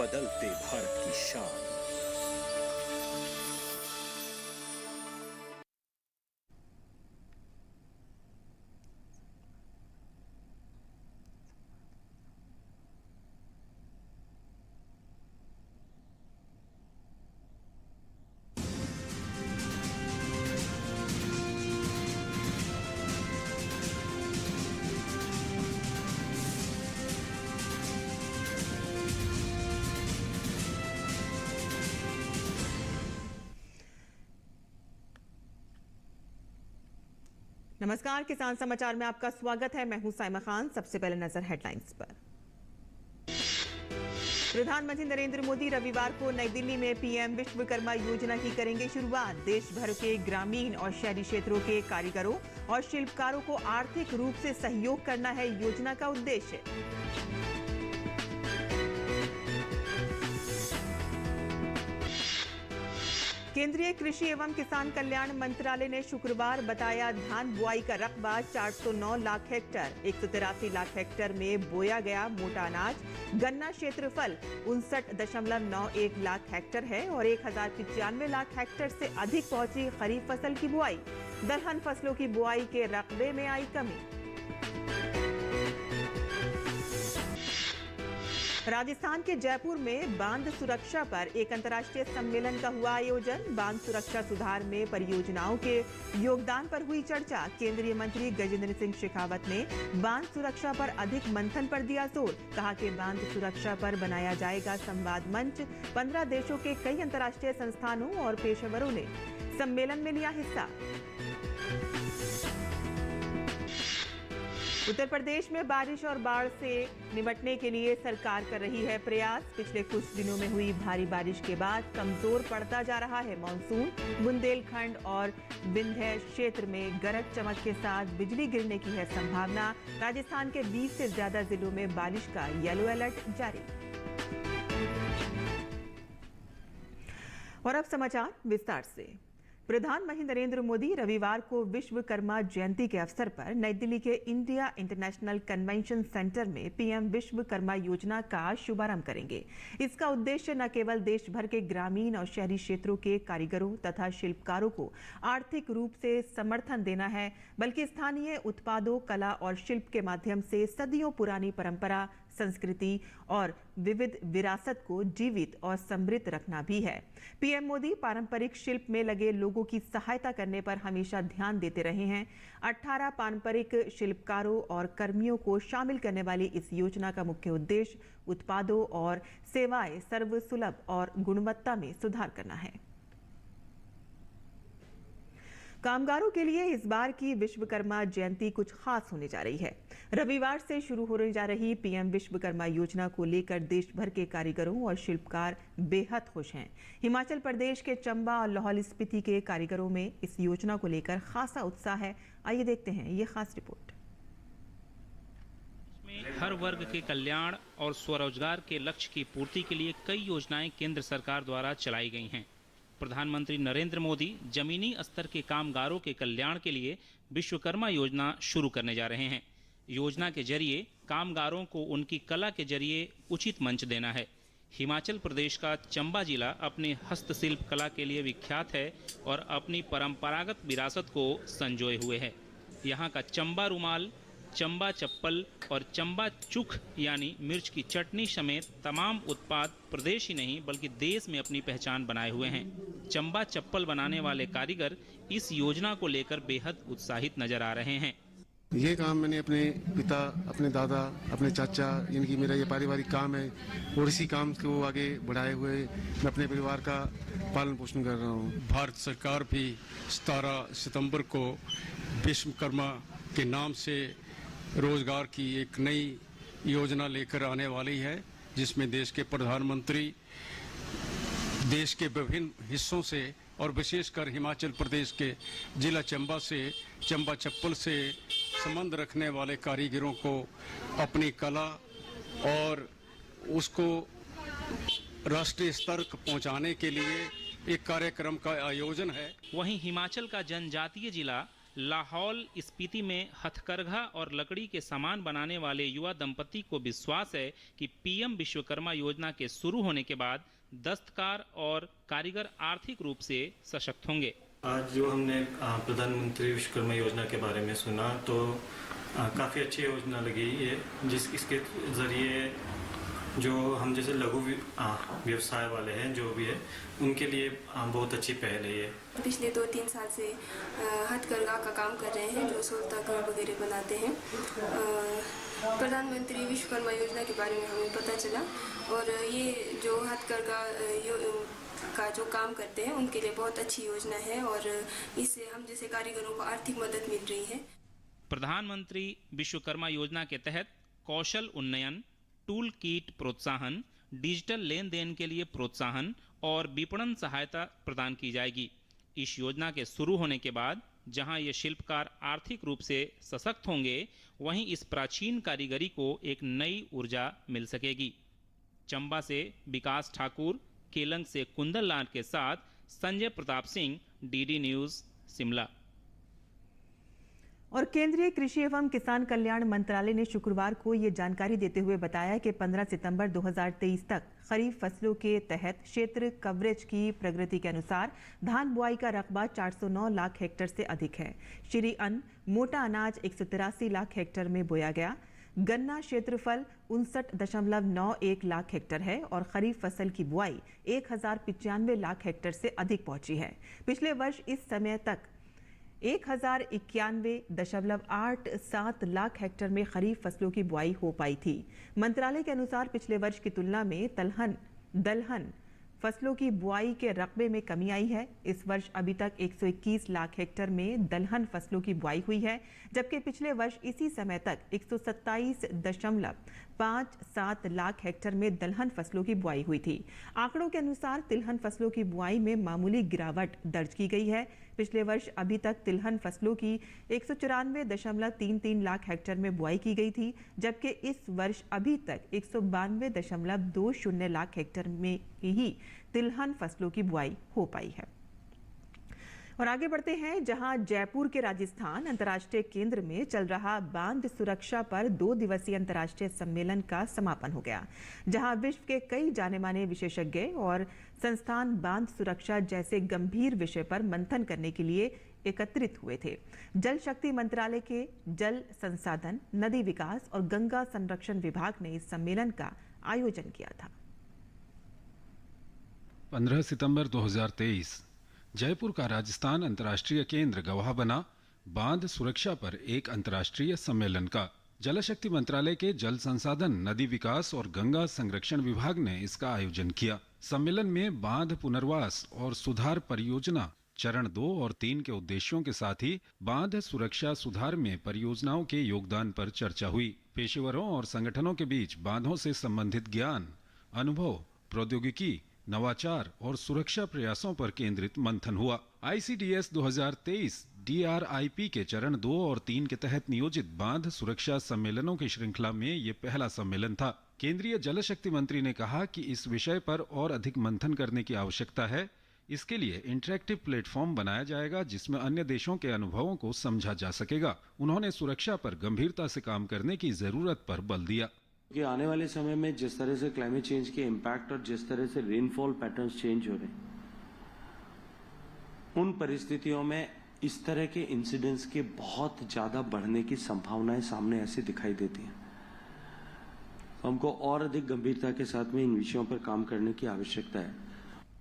बदलते भारत की शान। नमस्कार, किसान समाचार में आपका स्वागत है। मैं हूं साइमा खान। सबसे पहले नजर हेडलाइंस पर। प्रधानमंत्री नरेंद्र मोदी रविवार को नई दिल्ली में पीएम विश्वकर्मा योजना की करेंगे शुरुआत। देश भर के ग्रामीण और शहरी क्षेत्रों के कारीगरों और शिल्पकारों को आर्थिक रूप से सहयोग करना है योजना का उद्देश्य। केंद्रीय कृषि एवं किसान कल्याण मंत्रालय ने शुक्रवार बताया, धान बुआई का रकबा 409 लाख हेक्टेयर, 183 लाख हेक्टेयर में बोया गया मोटा अनाज। गन्ना क्षेत्रफल 59.91 लाख हेक्टेयर है और 1095 लाख हेक्टेयर से अधिक पहुंची खरीफ फसल की बुआई। दलहन फसलों की बुआई के रकबे में आई कमी। राजस्थान के जयपुर में बांध सुरक्षा पर एक अंतर्राष्ट्रीय सम्मेलन का हुआ आयोजन। बांध सुरक्षा सुधार में परियोजनाओं के योगदान पर हुई चर्चा। केंद्रीय मंत्री गजेंद्र सिंह शेखावत ने बांध सुरक्षा पर अधिक मंथन पर दिया जोर। कहा कि बांध सुरक्षा पर बनाया जाएगा संवाद मंच। 15 देशों के कई अंतर्राष्ट्रीय संस्थानों और पेशेवरों ने सम्मेलन में लिया हिस्सा। उत्तर प्रदेश में बारिश और बाढ़ से निपटने के लिए सरकार कर रही है प्रयास। पिछले कुछ दिनों में हुई भारी बारिश के बाद कमजोर पड़ता जा रहा है मॉनसून। बुंदेलखंड और विंध्य क्षेत्र में गरज चमक के साथ बिजली गिरने की है संभावना। राजस्थान के 20 से ज्यादा जिलों में बारिश का येलो अलर्ट जारी। और अब समाचार विस्तार से। प्रधानमंत्री नरेंद्र मोदी रविवार को विश्वकर्मा जयंती के अवसर पर नई दिल्ली के इंडिया इंटरनेशनल कन्वेंशन सेंटर में पीएम विश्वकर्मा योजना का शुभारंभ करेंगे। इसका उद्देश्य न केवल देश भर के ग्रामीण और शहरी क्षेत्रों के कारीगरों तथा शिल्पकारों को आर्थिक रूप से समर्थन देना है, बल्कि स्थानीय उत्पादों, कला और शिल्प के माध्यम से सदियों पुरानी परंपरा, संस्कृति और विविध विरासत को जीवित और समृद्ध रखना भी है। पीएम मोदी पारंपरिक शिल्प में लगे लोगों की सहायता करने पर हमेशा ध्यान देते रहे हैं। 18 पारंपरिक शिल्पकारों और कर्मियों को शामिल करने वाली इस योजना का मुख्य उद्देश्य उत्पादों और सेवाएं सर्वसुलभ और गुणवत्ता में सुधार करना है। कामगारों के लिए इस बार की विश्वकर्मा जयंती कुछ खास होने जा रही है। रविवार से शुरू होने जा रही पीएम विश्वकर्मा योजना को लेकर देश भर के कारीगरों और शिल्पकार बेहद खुश हैं। हिमाचल प्रदेश के चंबा और लाहौल स्पीति के कारीगरों में इस योजना को लेकर खासा उत्साह है। आइए देखते हैं ये खास रिपोर्ट। हर वर्ग के कल्याण और स्वरोजगार के लक्ष्य की पूर्ति के लिए कई योजनाएं केंद्र सरकार द्वारा चलाई गई हैं। प्रधानमंत्री नरेंद्र मोदी जमीनी स्तर के कामगारों के कल्याण के लिए विश्वकर्मा योजना शुरू करने जा रहे हैं। योजना के जरिए कामगारों को उनकी कला के जरिए उचित मंच देना है। हिमाचल प्रदेश का चंबा जिला अपनी हस्तशिल्प कला के लिए विख्यात है और अपनी परंपरागत विरासत को संजोए हुए है। यहाँ का चंबा रुमाल, चंबा चप्पल और चंबा चुख यानी मिर्च की चटनी समेत तमाम उत्पाद प्रदेश ही नहीं बल्कि देश में अपनी पहचान बनाए हुए हैं। चंबा चप्पल बनाने वाले कारीगर इस योजना को लेकर बेहद उत्साहित नजर आ रहे हैं। ये काम मैंने अपने पिता, अपने दादा, अपने चाचा, इनकी मेरा ये पारिवारिक काम है और इसी काम को आगे बढ़ाए हुए मैं अपने परिवार का पालन पोषण कर रहा हूँ। भारत सरकार भी 17 सितंबर को विश्वकर्मा के नाम से रोजगार की एक नई योजना लेकर आने वाली है, जिसमें देश के प्रधानमंत्री देश के विभिन्न हिस्सों से और विशेषकर हिमाचल प्रदेश के जिला चंबा से चंबा चप्पल से संबंध रखने वाले कारीगरों को अपनी कला और उसको राष्ट्रीय स्तर तक पहुंचाने के लिए एक कार्यक्रम का आयोजन है। वहीं हिमाचल का जनजातीय जिला लाहौल स्पीति में हथकरघा और लकड़ी के सामान बनाने वाले युवा दंपति को विश्वास है कि पीएम विश्वकर्मा योजना के शुरू होने के बाद दस्तकार और कारीगर आर्थिक रूप से सशक्त होंगे। आज जो हमने प्रधानमंत्री विश्वकर्मा योजना के बारे में सुना तो काफ़ी अच्छी योजना लगी ये, इसके ज़रिए जो हम जैसे लघु व्यवसाय वाले हैं जो भी है उनके लिए बहुत अच्छी पहल है ये। पिछले 2-3 साल से हथकरघा का काम कर रहे हैं जो सोलता घर वगैरह बनाते हैं। प्रधानमंत्री विश्वकर्मा योजना के बारे में हमें पता चला और ये जो हथकरघा का जो काम करते हैं उनके लिए बहुत अच्छी योजना है और इससे हम जैसे कारीगरों को आर्थिक मदद मिल रही है। प्रधानमंत्री विश्वकर्मा योजना के तहत कौशल उन्नयन, टूल किट प्रोत्साहन, डिजिटल लेन देन के लिए प्रोत्साहन और विपणन सहायता प्रदान की जाएगी। इस योजना के शुरू होने के बाद जहां ये शिल्पकार आर्थिक रूप से सशक्त होंगे, वहीं इस प्राचीन कारीगरी को एक नई ऊर्जा मिल सकेगी। चंबा से विकास ठाकुर, केलंग से कुंदन लाल के साथ संजय प्रताप सिंह, डीडी न्यूज, शिमला। और केंद्रीय कृषि एवं किसान कल्याण मंत्रालय ने शुक्रवार को ये जानकारी देते हुए बताया कि 15 सितंबर 2023 तक खरीफ फसलों के तहत क्षेत्र कवरेज की प्रगति के अनुसार धान बुआई का रकबा 409 लाख हेक्टेयर से अधिक है। श्री अन्न मोटा अनाज 183 लाख हेक्टेयर में बोया गया। गन्ना क्षेत्रफल 59.91 लाख हेक्टेयर है और खरीफ फसल की बुआई 1095 लाख हेक्टेयर से अधिक पहुंची है। पिछले वर्ष इस समय तक 1091.87 लाख हेक्टेयर में खरीफ फसलों की बुआई हो पाई थी। मंत्रालय के अनुसार पिछले वर्ष की तुलना में दलहन फसलों की बुआई के रकबे में कमी आई है। इस वर्ष अभी तक 121 लाख हेक्टेयर में दलहन फसलों की बुआई हुई है, जबकि पिछले वर्ष इसी समय तक 127.57 लाख हेक्टेयर में दलहन फसलों की बुआई हुई थी। आंकड़ों के अनुसार तिलहन फसलों की बुआई में मामूली गिरावट दर्ज की गई है। पिछले वर्ष अभी तक तिलहन फसलों की 194.33 लाख हेक्टेयर में बुआई की गई थी, जबकि इस वर्ष अभी तक 192.20 लाख हेक्टेयर में ही तिलहन फसलों की बुआई हो पाई है। और आगे बढ़ते हैं, जहां जयपुर के राजस्थान अंतर्राष्ट्रीय केंद्र में चल रहा बांध सुरक्षा पर 2 दिवसीय अंतर्राष्ट्रीय सम्मेलन का समापन हो गया, जहां विश्व के कई जाने माने विशेषज्ञ और संस्थान बांध सुरक्षा जैसे गंभीर विषय पर मंथन करने के लिए एकत्रित हुए थे। जल शक्ति मंत्रालय के जल संसाधन, नदी विकास और गंगा संरक्षण विभाग ने इस सम्मेलन का आयोजन किया था। 15 सितंबर 2023 जयपुर का राजस्थान अंतर्राष्ट्रीय केंद्र गवाह बना बांध सुरक्षा पर एक अंतर्राष्ट्रीय सम्मेलन का। जल शक्ति मंत्रालय के जल संसाधन, नदी विकास और गंगा संरक्षण विभाग ने इसका आयोजन किया। सम्मेलन में बांध पुनर्वास और सुधार परियोजना चरण 2 और 3 के उद्देश्यों के साथ ही बांध सुरक्षा सुधार में परियोजनाओं के योगदान पर चर्चा हुई। पेशेवरों और संगठनों के बीच बांधों से संबंधित ज्ञान, अनुभव, प्रौद्योगिकी, नवाचार और सुरक्षा प्रयासों पर केंद्रित मंथन हुआ। ICDS 2023 DRIP के चरण 2 और 3 के तहत नियोजित बांध सुरक्षा सम्मेलनों की श्रृंखला में ये पहला सम्मेलन था। केंद्रीय जल शक्ति मंत्री ने कहा कि इस विषय पर और अधिक मंथन करने की आवश्यकता है। इसके लिए इंटरैक्टिव प्लेटफॉर्म बनाया जाएगा जिसमें अन्य देशों के अनुभवों को समझा जा सकेगा। उन्होंने सुरक्षा पर गंभीरता से काम करने की जरूरत पर बल दिया कि आने वाले समय में जिस तरह से क्लाइमेट चेंज के इम्पैक्ट और जिस तरह से रेनफॉल पैटर्न्स चेंज हो रहे हैं, उन परिस्थितियों में इस तरह के इंसिडेंट्स के बहुत ज्यादा बढ़ने की संभावनाएं सामने ऐसे दिखाई देती हैं। हमको और अधिक गंभीरता के साथ में इन विषयों पर काम करने की आवश्यकता है।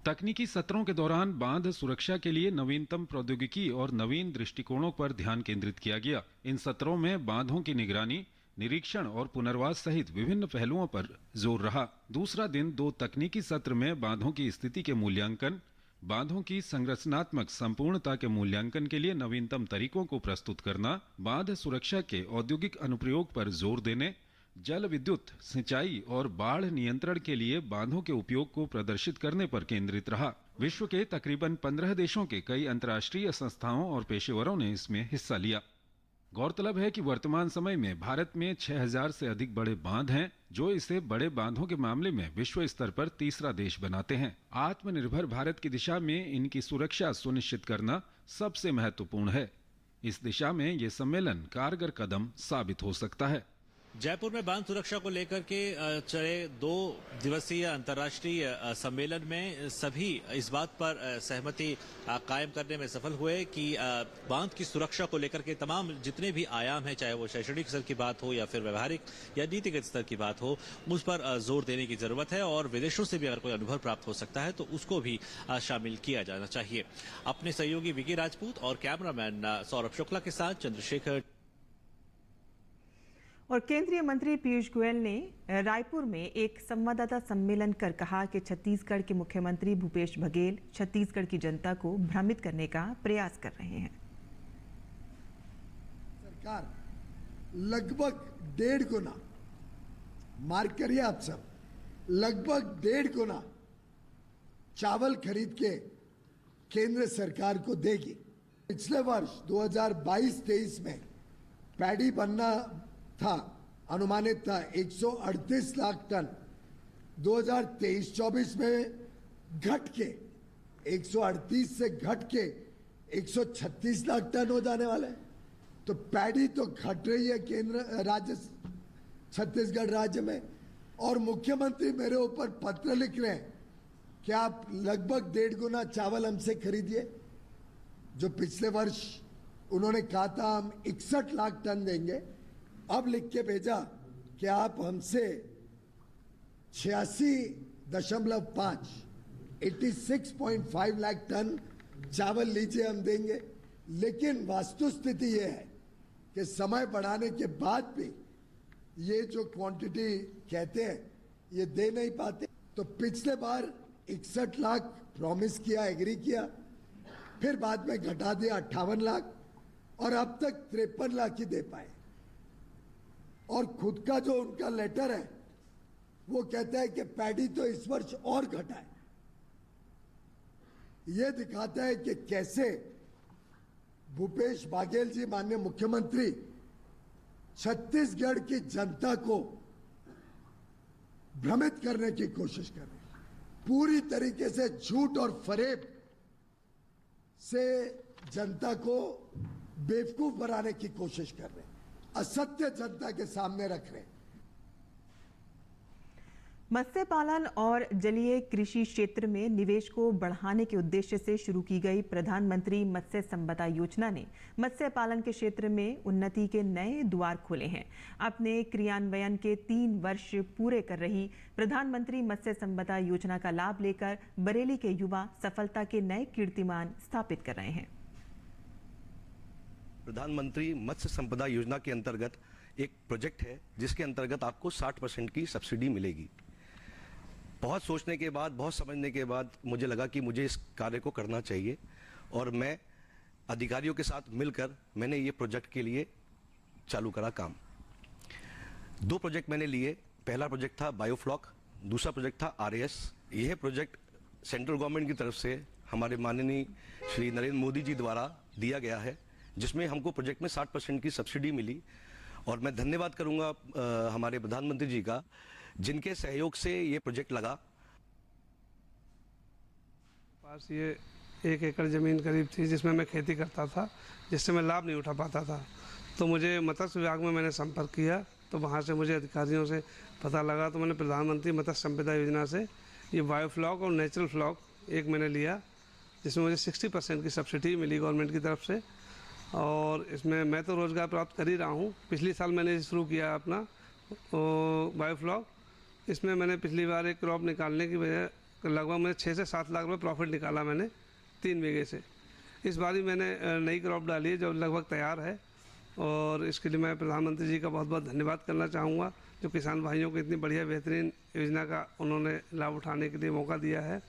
तकनीकी सत्रों के दौरान बांध सुरक्षा के लिए नवीनतम प्रौद्योगिकी और नवीन दृष्टिकोणों पर ध्यान केंद्रित किया गया। इन सत्रों में बांधों की निगरानी, निरीक्षण और पुनर्वास सहित विभिन्न पहलुओं पर जोर रहा। दूसरा दिन 2 तकनीकी सत्र में बांधों की स्थिति के मूल्यांकन, बांधों की संरचनात्मक संपूर्णता के मूल्यांकन के लिए नवीनतम तरीकों को प्रस्तुत करना, बांध सुरक्षा के औद्योगिक अनुप्रयोग पर जोर देने, जल विद्युत, सिंचाई और बाढ़ नियंत्रण के लिए बांधों के उपयोग को प्रदर्शित करने पर केंद्रित रहा। विश्व के तकरीबन 15 देशों के कई अंतर्राष्ट्रीय संस्थाओं और पेशेवरों ने इसमें हिस्सा लिया। गौरतलब है कि वर्तमान समय में भारत में 6000 से अधिक बड़े बांध हैं, जो इसे बड़े बांधों के मामले में विश्व स्तर पर तीसरा देश बनाते हैं। आत्मनिर्भर भारत की दिशा में इनकी सुरक्षा सुनिश्चित करना सबसे महत्वपूर्ण है। इस दिशा में ये सम्मेलन कारगर कदम साबित हो सकता है। जयपुर में बांध सुरक्षा को लेकर के चले 2 दिवसीय अंतर्राष्ट्रीय सम्मेलन में सभी इस बात पर सहमति कायम करने में सफल हुए कि बांध की सुरक्षा को लेकर के तमाम जितने भी आयाम हैं, चाहे वो शैक्षणिक स्तर की बात हो या फिर व्यवहारिक या नीतिगत स्तर की बात हो, उस पर जोर देने की जरूरत है और विदेशों से भी अगर कोई अनुभव प्राप्त हो सकता है तो उसको भी शामिल किया जाना चाहिए। अपने सहयोगी विकी राजपूत और कैमरामैन सौरभ शुक्ला के साथ चंद्रशेखर। और केंद्रीय मंत्री पीयूष गोयल ने रायपुर में एक संवाददाता सम्मेलन कर कहा कि छत्तीसगढ़ के मुख्यमंत्री भूपेश बघेल छत्तीसगढ़ की जनता को भ्रमित करने का प्रयास कर रहे हैं। सरकार लगभग 1.5 गुना, मार्क करिए आप सब, लगभग 1.5 गुना चावल खरीद के केंद्र सरकार को देगी। पिछले वर्ष 2022-23 में पैडी बनना था, अनुमानित था 138 लाख टन, 2023-24 में घट के 138 से घट के 136 लाख टन हो जाने वाला है। तो पैडी तो घट रही है केंद्र राज्य छत्तीसगढ़ राज्य में, और मुख्यमंत्री मेरे ऊपर पत्र लिख रहे हैं कि आप लगभग 1.5 गुना चावल हमसे खरीदिए। जो पिछले वर्ष उन्होंने कहा था हम 61 लाख टन देंगे, अब लिख के भेजा कि आप हमसे 86.5 86.5 लाख टन चावल लीजिए, हम देंगे। लेकिन वास्तुस्थिति ये है कि समय बढ़ाने के बाद भी ये जो क्वांटिटी कहते हैं ये दे नहीं पाते। तो पिछले बार 61 लाख प्रॉमिस किया, एग्री किया, फिर बाद में घटा दिया 58 लाख, और अब तक 53 लाख ही दे पाए। और खुद का जो उनका लेटर है वो कहता है कि पैडी तो इस वर्ष और घटा है। ये दिखाता है कि कैसे भूपेश बघेल जी माननीय मुख्यमंत्री छत्तीसगढ़ की जनता को भ्रमित करने की कोशिश कर रहे हैं। पूरी तरीके से झूठ और फरेब से जनता को बेवकूफ बनाने की कोशिश कर रहे हैं, असत्य जनता के सामने रख रहे हैं। मत्स्य पालन और जलीय कृषि क्षेत्र में निवेश को बढ़ाने के उद्देश्य से शुरू की गई प्रधानमंत्री मत्स्य संपदा योजना ने मत्स्य पालन के क्षेत्र में उन्नति के नए द्वार खोले हैं। अपने क्रियान्वयन के 3 वर्ष पूरे कर रही प्रधानमंत्री मत्स्य संपदा योजना का लाभ लेकर बरेली के युवा सफलता के नए कीर्तिमान स्थापित कर रहे हैं। प्रधानमंत्री मत्स्य संपदा योजना के अंतर्गत एक प्रोजेक्ट है जिसके अंतर्गत आपको 60% की सब्सिडी मिलेगी। बहुत सोचने के बाद, बहुत समझने के बाद मुझे लगा कि मुझे इस कार्य को करना चाहिए, और मैं अधिकारियों के साथ मिलकर मैंने ये प्रोजेक्ट के लिए चालू करा काम। 2 प्रोजेक्ट मैंने लिए। पहला प्रोजेक्ट था बायोफ्लॉक, दूसरा प्रोजेक्ट था RAS। यह प्रोजेक्ट सेंट्रल गवर्नमेंट की तरफ से हमारे माननीय श्री नरेंद्र मोदी जी द्वारा दिया गया है, जिसमें हमको प्रोजेक्ट में 60% की सब्सिडी मिली। और मैं धन्यवाद करूंगा हमारे प्रधानमंत्री जी का, जिनके सहयोग से ये प्रोजेक्ट लगा। पास ये 1 एकड़ ज़मीन करीब थी जिसमें मैं खेती करता था, जिससे मैं लाभ नहीं उठा पाता था। तो मुझे मत्स्य विभाग में मैंने संपर्क किया, तो वहाँ से मुझे अधिकारियों से पता लगा, तो मैंने प्रधानमंत्री मत्स्य संपदा योजना से ये बायोफ्लॉक और नेचुरल फ्लॉक एक मैंने लिया, जिसमें मुझे 60% की सब्सिडी मिली गवर्नमेंट की तरफ से। और इसमें मैं तो रोज़गार प्राप्त कर ही रहा हूँ। पिछले साल मैंने शुरू किया अपना बायोफ्लॉक। इसमें मैंने पिछली बार एक क्रॉप निकालने की वजह लगभग मैंने 6 से 7 लाख रुपये प्रॉफिट निकाला मैंने 3 बीघे से। इस बार ही मैंने नई क्रॉप डाली है जो लगभग तैयार है, और इसके लिए मैं प्रधानमंत्री जी का बहुत बहुत धन्यवाद करना चाहूँगा, जो किसान भाइयों को इतनी बढ़िया बेहतरीन योजना का उन्होंने लाभ उठाने के लिए मौका दिया है।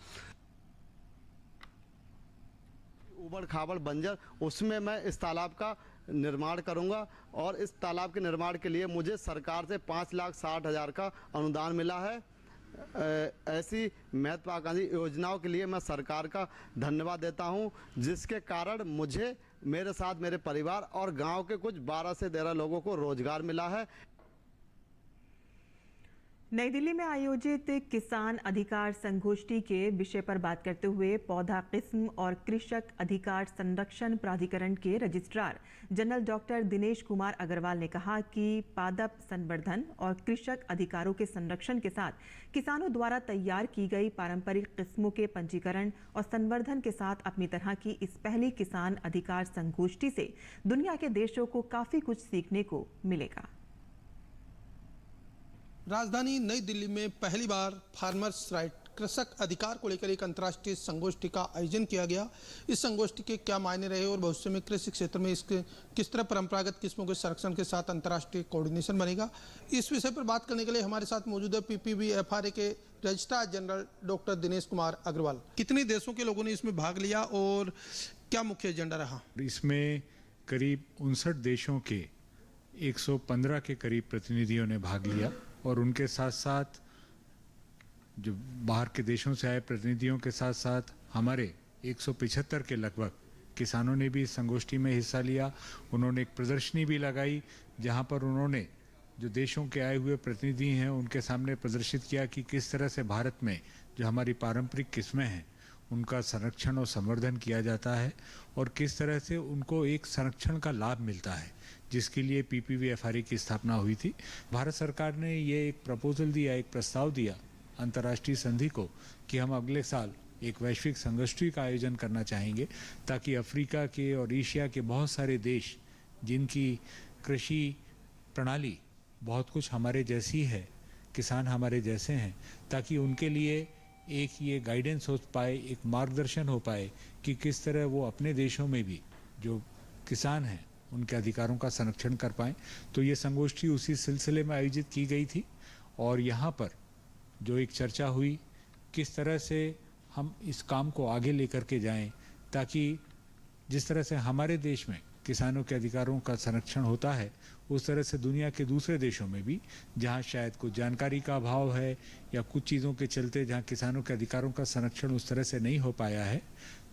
उबड़ खाबड़ बंजर, उसमें मैं इस तालाब का निर्माण करूंगा, और इस तालाब के निर्माण के लिए मुझे सरकार से 5,60,000 का अनुदान मिला है। ऐसी महत्वाकांक्षी योजनाओं के लिए मैं सरकार का धन्यवाद देता हूं, जिसके कारण मुझे, मेरे साथ मेरे परिवार और गांव के कुछ 12 से 13 लोगों को रोजगार मिला है। नई दिल्ली में आयोजित किसान अधिकार संगोष्ठी के विषय पर बात करते हुए पौधा किस्म और कृषक अधिकार संरक्षण प्राधिकरण के registrar general doctor Dinesh Kumar Agrawal ने कहा कि पादप संवर्धन और कृषक अधिकारों के संरक्षण के साथ किसानों द्वारा तैयार की गई पारंपरिक किस्मों के पंजीकरण और संवर्धन के साथ अपनी तरह की इस पहली किसान अधिकार संगोष्ठी से दुनिया के देशों को काफी कुछ सीखने को मिलेगा। राजधानी नई दिल्ली में पहली बार फार्मर्स राइट कृषक अधिकार को लेकर एक अंतर्राष्ट्रीय संगोष्ठी का आयोजन किया गया। इस संगोष्ठी के क्या मायने रहे और भविष्य में कृषि क्षेत्र में इसके किस तरह परंपरागत किस्मों के संरक्षण के साथ अंतर्राष्ट्रीय कोऑर्डिनेशन बनेगा, इस विषय पर बात करने के लिए हमारे साथ मौजूद है PPVFRA के registrar general doctor Dinesh Kumar Agrawal. कितने देशों के लोगों ने इसमें भाग लिया और क्या मुख्य एजेंडा रहा? इसमें करीब 59 देशों के 115 के करीब प्रतिनिधियों ने भाग लिया और उनके साथ साथ जो बाहर के देशों से आए प्रतिनिधियों के साथ साथ हमारे 175 के लगभग किसानों ने भी इस संगोष्ठी में हिस्सा लिया। उन्होंने एक प्रदर्शनी भी लगाई जहां पर उन्होंने जो देशों के आए हुए प्रतिनिधि हैं उनके सामने प्रदर्शित किया कि किस तरह से भारत में जो हमारी पारंपरिक किस्में हैं उनका संरक्षण और संवर्धन किया जाता है और किस तरह से उनको एक संरक्षण का लाभ मिलता है, जिसके लिए PPVFRA की स्थापना हुई थी। भारत सरकार ने ये एक प्रपोजल दिया, एक प्रस्ताव दिया अंतर्राष्ट्रीय संधि को कि हम अगले साल एक वैश्विक संगोष्ठी का आयोजन करना चाहेंगे ताकि अफ्रीका के और एशिया के बहुत सारे देश जिनकी कृषि प्रणाली बहुत कुछ हमारे जैसी है, किसान हमारे जैसे हैं, ताकि उनके लिए एक ये गाइडेंस हो पाए, एक मार्गदर्शन हो पाए कि किस तरह वो अपने देशों में भी जो किसान हैं उनके अधिकारों का संरक्षण कर पाएं। तो ये संगोष्ठी उसी सिलसिले में आयोजित की गई थी और यहाँ पर जो एक चर्चा हुई किस तरह से हम इस काम को आगे लेकर के जाएं ताकि जिस तरह से हमारे देश में किसानों के अधिकारों का संरक्षण होता है उस तरह से दुनिया के दूसरे देशों में भी जहां शायद कुछ जानकारी का अभाव है या कुछ चीज़ों के चलते जहां किसानों के अधिकारों का संरक्षण उस तरह से नहीं हो पाया है,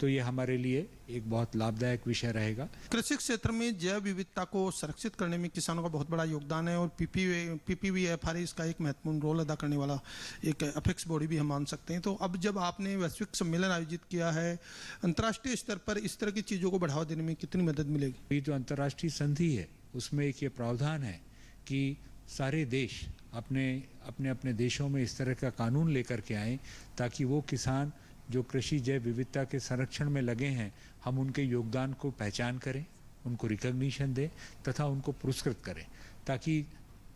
तो ये हमारे लिए एक बहुत लाभदायक विषय रहेगा। कृषि क्षेत्र में जैव विविधता को संरक्षित करने में किसानों का बहुत बड़ा योगदान है और PPVFRA इसका एक महत्वपूर्ण रोल अदा करने वाला एक अपेक्स बॉडी भी हम मान सकते हैं। तो अब जब आपने वैश्विक सम्मेलन आयोजित किया है, अंतर्राष्ट्रीय स्तर पर इस तरह की चीज़ों को बढ़ावा देने में कितनी मदद मिलेगी? ये जो अंतर्राष्ट्रीय संधि है उसमें एक ये प्रावधान है कि सारे देश अपने अपने देशों में इस तरह का कानून लेकर के आएँ ताकि वो किसान जो कृषि जैव विविधता के संरक्षण में लगे हैं हम उनके योगदान को पहचान करें, उनको रिकॉग्निशन दें तथा उनको पुरस्कृत करें, ताकि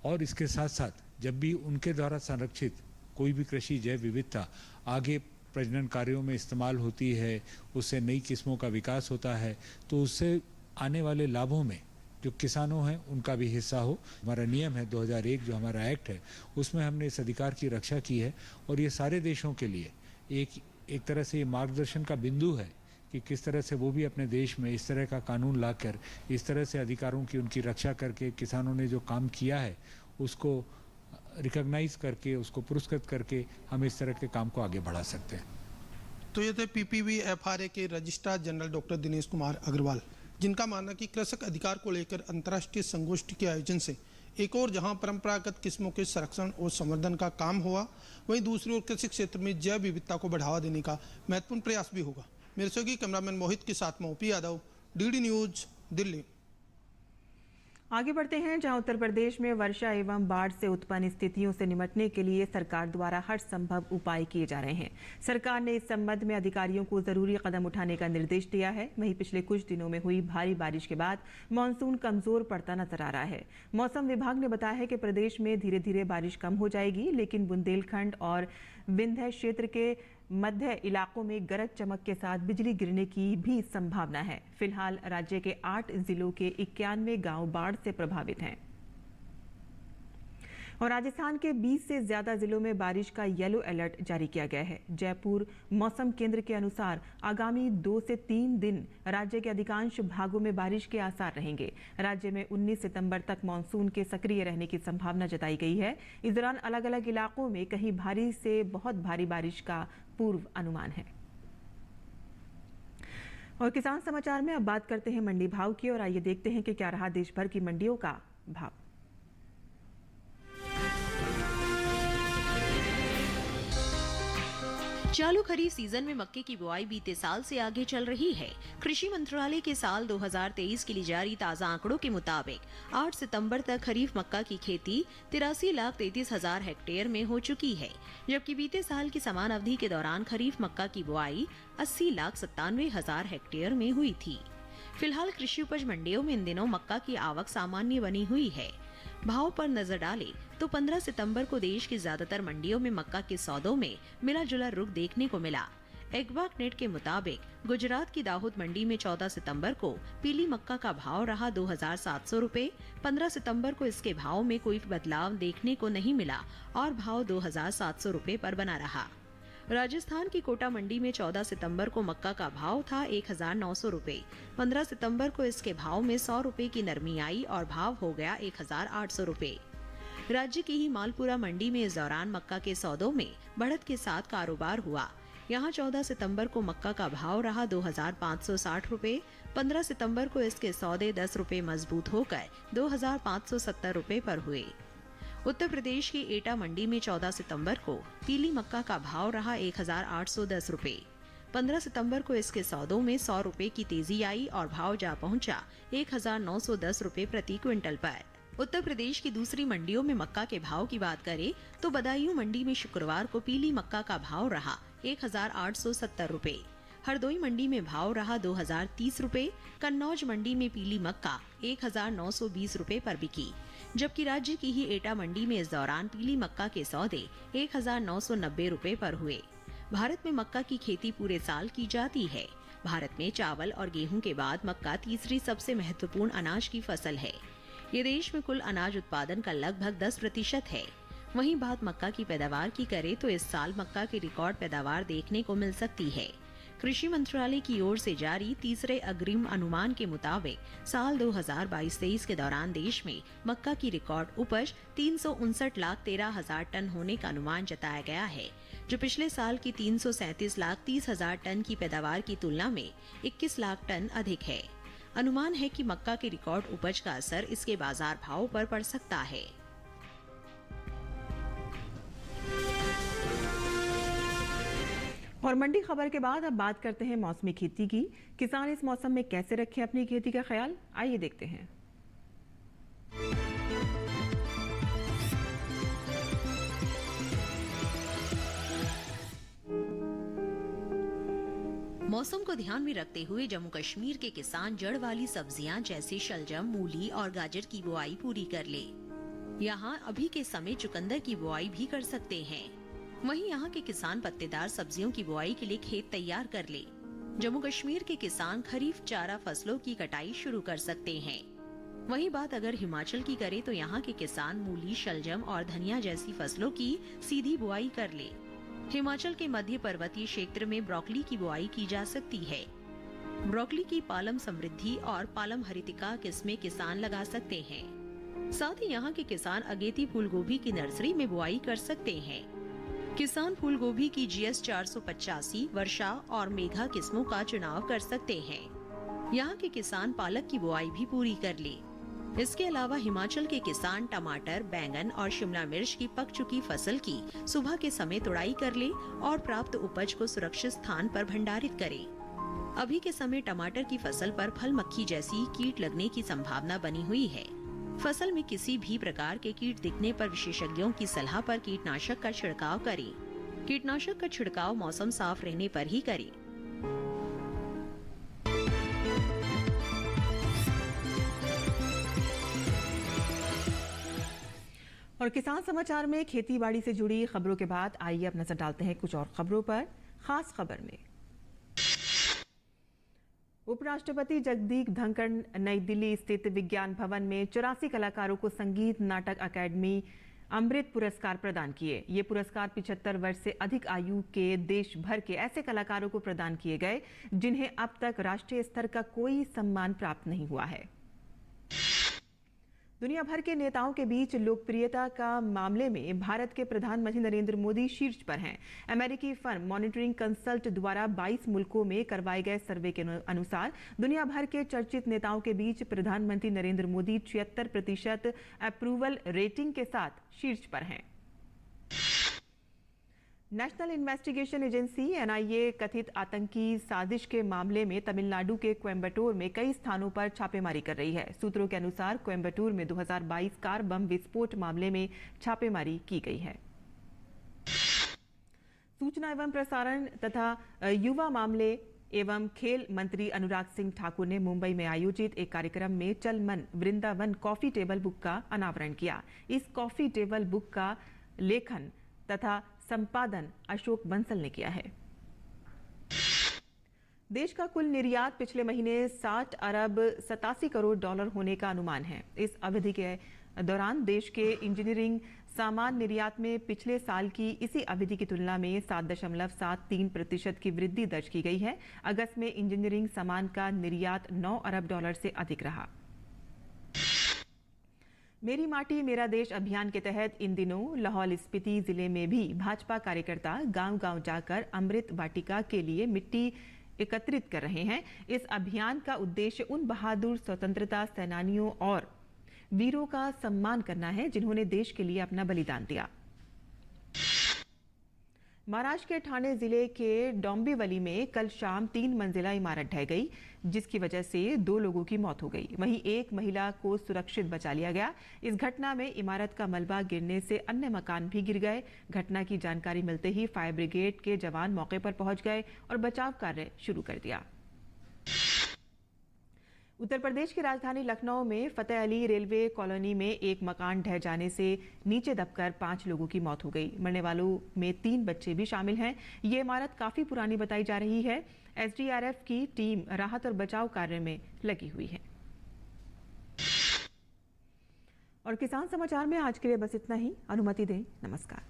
और इसके साथ साथ जब भी उनके द्वारा संरक्षित कोई भी कृषि जैव विविधता आगे प्रजनन कार्यों में इस्तेमाल होती है, उससे नई किस्मों का विकास होता है, तो उससे आने वाले लाभों में जो किसानों हैं उनका भी हिस्सा हो। हमारा नियम है 2001 जो हमारा एक्ट है उसमें हमने इस अधिकार की रक्षा की है और ये सारे देशों के लिए एक तरह से ये मार्गदर्शन का बिंदु है कि किस तरह से वो भी अपने देश में इस तरह का कानून लाकर इस तरह से अधिकारों की उनकी रक्षा करके किसानों ने जो काम किया है उसको रिकॉग्नाइज करके उसको पुरस्कृत करके हम इस तरह के काम को आगे बढ़ा सकते हैं। तो ये थे PPVFRA के registrar general doctor Dinesh Kumar Agarwal, जिनका मानना कि कृषक अधिकार को लेकर अंतर्राष्ट्रीय संगोष्ठी के आयोजन से एक और जहां परंपरागत किस्मों के संरक्षण और संवर्धन का काम हुआ, वहीं दूसरी ओर कृषि क्षेत्र में जैव विविधता को बढ़ावा देने का महत्वपूर्ण प्रयास भी होगा। मेरे सहयोगी कैमरामैन मोहित के साथ में OP Yadav, DD news, Delhi. आगे बढ़ते हैं, जहां उत्तर प्रदेश में वर्षा एवं बाढ़ से उत्पन्न स्थितियों से निपटने के लिए सरकार द्वारा हर संभव उपाय किए जा रहे हैं। सरकार ने इस संबंध में अधिकारियों को जरूरी कदम उठाने का निर्देश दिया है। वहीं पिछले कुछ दिनों में हुई भारी बारिश के बाद मानसून कमजोर पड़ता नजर आ रहा है। मौसम विभाग ने बताया है कि प्रदेश में धीरे धीरे बारिश कम हो जाएगी, लेकिन बुंदेलखंड और विंध्य क्षेत्र के मध्य इलाकों में गरज चमक के साथ बिजली गिरने की भी संभावना है। फिलहाल राज्य के 8 जिलों के 91 गांव बाढ़ से प्रभावित हैं और राजस्थान के 20 से ज्यादा जिलों में बारिश का येलो अलर्ट जारी किया गया है। जयपुर मौसम केंद्र के अनुसार आगामी 2 से 3 दिन राज्य के अधिकांश भागों में बारिश के आसार रहेंगे। राज्य में 19 सितंबर तक मानसून के सक्रिय रहने की संभावना जताई गई है। इस दौरान अलग अलग इलाकों में कहीं भारी से बहुत भारी बारिश का पूर्व अनुमान है। और किसान समाचार में अब बात करते हैं मंडी भाव की और आइए देखते हैं कि क्या रहा देश भर की मंडियों का भाव। चालू खरीफ सीजन में मक्के की बुआई बीते साल से आगे चल रही है। कृषि मंत्रालय के साल 2023 के लिए जारी ताज़ा आंकड़ों के मुताबिक 8 सितंबर तक खरीफ मक्का की खेती 83,33,000 हेक्टेयर में हो चुकी है, जबकि बीते साल की समान अवधि के दौरान खरीफ मक्का की बुआई 80,97,000 हेक्टेयर में हुई थी। फिलहाल कृषि उपज मंडियों में इन दिनों मक्का की आवक सामान्य बनी हुई है। भाव पर नजर डालें तो 15 सितंबर को देश की ज्यादातर मंडियों में मक्का के सौदों में मिला जुला रुख देखने को मिला। एग्वाक नेट के मुताबिक गुजरात की दाहोद मंडी में 14 सितंबर को पीली मक्का का भाव रहा 2,700 रुपए। 15 सितंबर को इसके भाव में कोई बदलाव देखने को नहीं मिला और भाव 2,700 रुपए पर बना रहा। राजस्थान की कोटा मंडी में 14 सितंबर को मक्का का भाव था 1,900 रुपए। 15 सितंबर को इसके भाव में 100 रुपए की नरमी आई और भाव हो गया 1,800 रुपए। राज्य की ही मालपुरा मंडी में इस दौरान मक्का के सौदों में बढ़त के साथ कारोबार हुआ। यहाँ 14 सितंबर को मक्का का भाव रहा 2,560 रुपए। 15 सितंबर को इसके सौदे 10 रुपए मजबूत होकर 2,570 रुपए पर हुए। उत्तर प्रदेश की एटा मंडी में 14 सितंबर को पीली मक्का का भाव रहा 1,810 रुपए। 15 सितंबर को इसके सौदों में 100 रुपए की तेजी आई और भाव जा पहुंचा 1,910 रुपए प्रति क्विंटल पर। उत्तर प्रदेश की दूसरी मंडियों में मक्का के भाव की बात करें तो बदायूं मंडी में शुक्रवार को पीली मक्का का भाव रहा 1,870 रुपए। हरदोई मंडी में भाव रहा 2,030 रुपए। कन्नौज मंडी में पीली मक्का 1,920 रुपए पर बिकी, जबकि राज्य की ही एटा मंडी में इस दौरान पीली मक्का के सौदे 1,990 रुपए पर हुए। भारत में मक्का की खेती पूरे साल की जाती है। भारत में चावल और गेहूं के बाद मक्का तीसरी सबसे महत्वपूर्ण अनाज की फसल है। ये देश में कुल अनाज उत्पादन का लगभग 10% है। वहीं बात मक्का की पैदावार की करें तो इस साल मक्का की रिकॉर्ड पैदावार देखने को मिल सकती है। कृषि मंत्रालय की ओर से जारी तीसरे अग्रिम अनुमान के मुताबिक साल 2022-23 के दौरान देश में मक्का की रिकॉर्ड उपज 359,13,000 टन होने का अनुमान जताया गया है, जो पिछले साल की 337,30,000 टन की पैदावार की तुलना में 21 लाख टन अधिक है। अनुमान है कि मक्का के रिकॉर्ड उपज का असर इसके बाजार भाव पर पड़ सकता है। और मंडी खबर के बाद अब बात करते हैं मौसमी खेती की। किसान इस मौसम में कैसे रखें अपनी खेती का ख्याल, आइए देखते हैं। मौसम को ध्यान में रखते हुए जम्मू कश्मीर के किसान जड़ वाली सब्जियां जैसे शलजम, मूली और गाजर की बुआई पूरी कर ले। यहाँ अभी के समय चुकंदर की बुआई भी कर सकते हैं। वहीं यहाँ के किसान पत्तेदार सब्जियों की बुआई के लिए खेत तैयार कर ले। जम्मू कश्मीर के किसान खरीफ चारा फसलों की कटाई शुरू कर सकते हैं। वहीं बात अगर हिमाचल की करें तो यहाँ के किसान मूली, शलजम और धनिया जैसी फसलों की सीधी बुआई कर ले। हिमाचल के मध्य पर्वतीय क्षेत्र में ब्रोकली की बुआई की जा सकती है। ब्रोकली की पालम समृद्धि और पालम हरितिका किस्में किसान लगा सकते हैं। साथ ही यहाँ के किसान अगेती फूल गोभी की नर्सरी में बुआई कर सकते हैं। किसान फूल गोभी की GS 485, वर्षा और मेघा किस्मों का चुनाव कर सकते हैं। यहाँ के किसान पालक की बुआई भी पूरी कर ले। इसके अलावा हिमाचल के किसान टमाटर, बैंगन और शिमला मिर्च की पक चुकी फसल की सुबह के समय तुड़ाई कर ले और प्राप्त उपज को सुरक्षित स्थान पर भंडारित करें। अभी के समय टमाटर की फसल पर फल मक्खी जैसी कीट लगने की संभावना बनी हुई है। फसल में किसी भी प्रकार के कीट दिखने पर विशेषज्ञों की सलाह पर कीटनाशक का छिड़काव करें। कीटनाशक का छिड़काव मौसम साफ रहने पर ही करें। और किसान समाचार में खेती बाड़ी से जुड़ी खबरों के बाद आइए अब नजर डालते हैं कुछ और खबरों पर। खास खबर में उपराष्ट्रपति जगदीप धनखड़ नई दिल्ली स्थित विज्ञान भवन में 84 कलाकारों को संगीत नाटक अकादमी अमृत पुरस्कार प्रदान किए। ये पुरस्कार 75 वर्ष से अधिक आयु के देश भर के ऐसे कलाकारों को प्रदान किए गए जिन्हें अब तक राष्ट्रीय स्तर का कोई सम्मान प्राप्त नहीं हुआ है। दुनिया भर के नेताओं के बीच लोकप्रियता का मामले में भारत के प्रधानमंत्री नरेंद्र मोदी शीर्ष पर हैं। अमेरिकी फर्म मॉनिटरिंग कंसल्ट द्वारा 22 मुल्कों में करवाए गए सर्वे के अनुसार दुनिया भर के चर्चित नेताओं के बीच प्रधानमंत्री नरेंद्र मोदी 76% अप्रूवल रेटिंग के साथ शीर्ष पर हैं। नेशनल इन्वेस्टिगेशन एजेंसी एनआईए कथित आतंकी साजिश के मामले में तमिलनाडु के कोयम्बटूर में कई स्थानों पर छापेमारी कर रही है। सूत्रों के अनुसार कोयम्बटूर में 2022 कार बम विस्फोट मामले में छापेमारी की गई है। सूचना एवं प्रसारण तथा युवा मामले एवं खेल मंत्री अनुराग सिंह ठाकुर ने मुंबई में आयोजित एक कार्यक्रम में चल मन वृंदावन कॉफी टेबल बुक का अनावरण किया। इस कॉफी टेबल बुक का लेखन तथा संपादन अशोक बंसल ने किया है। देश का कुल निर्यात पिछले महीने 60 अरब 87 करोड़ डॉलर होने का अनुमान है। इस अवधि के दौरान देश के इंजीनियरिंग सामान निर्यात में पिछले साल की इसी अवधि की तुलना में 7.73% की वृद्धि दर्ज की गई है। अगस्त में इंजीनियरिंग सामान का निर्यात 9 अरब डॉलर से अधिक रहा। मेरी माटी मेरा देश अभियान के तहत इन दिनों लाहौल स्पीति जिले में भी भाजपा कार्यकर्ता गांव-गांव जाकर अमृत वाटिका के लिए मिट्टी एकत्रित कर रहे हैं। इस अभियान का उद्देश्य उन बहादुर स्वतंत्रता सेनानियों और वीरों का सम्मान करना है जिन्होंने देश के लिए अपना बलिदान दिया। महाराष्ट्र के ठाणे जिले के डोंबिवली में कल शाम 3 मंजिला इमारत ढह गई, जिसकी वजह से 2 लोगों की मौत हो गई। वहीं एक महिला को सुरक्षित बचा लिया गया। इस घटना में इमारत का मलबा गिरने से अन्य मकान भी गिर गए। घटना की जानकारी मिलते ही फायर ब्रिगेड के जवान मौके पर पहुंच गए और बचाव कार्य शुरू कर दिया। उत्तर प्रदेश की राजधानी लखनऊ में फतेह अली रेलवे कॉलोनी में एक मकान ढह जाने से नीचे दबकर 5 लोगों की मौत हो गई। मरने वालों में 3 बच्चे भी शामिल हैं। ये इमारत काफी पुरानी बताई जा रही है। एसडीआरएफ की टीम राहत और बचाव कार्य में लगी हुई है। और किसान समाचार में आज के लिए बस इतना ही। अनुमति दें। नमस्कार।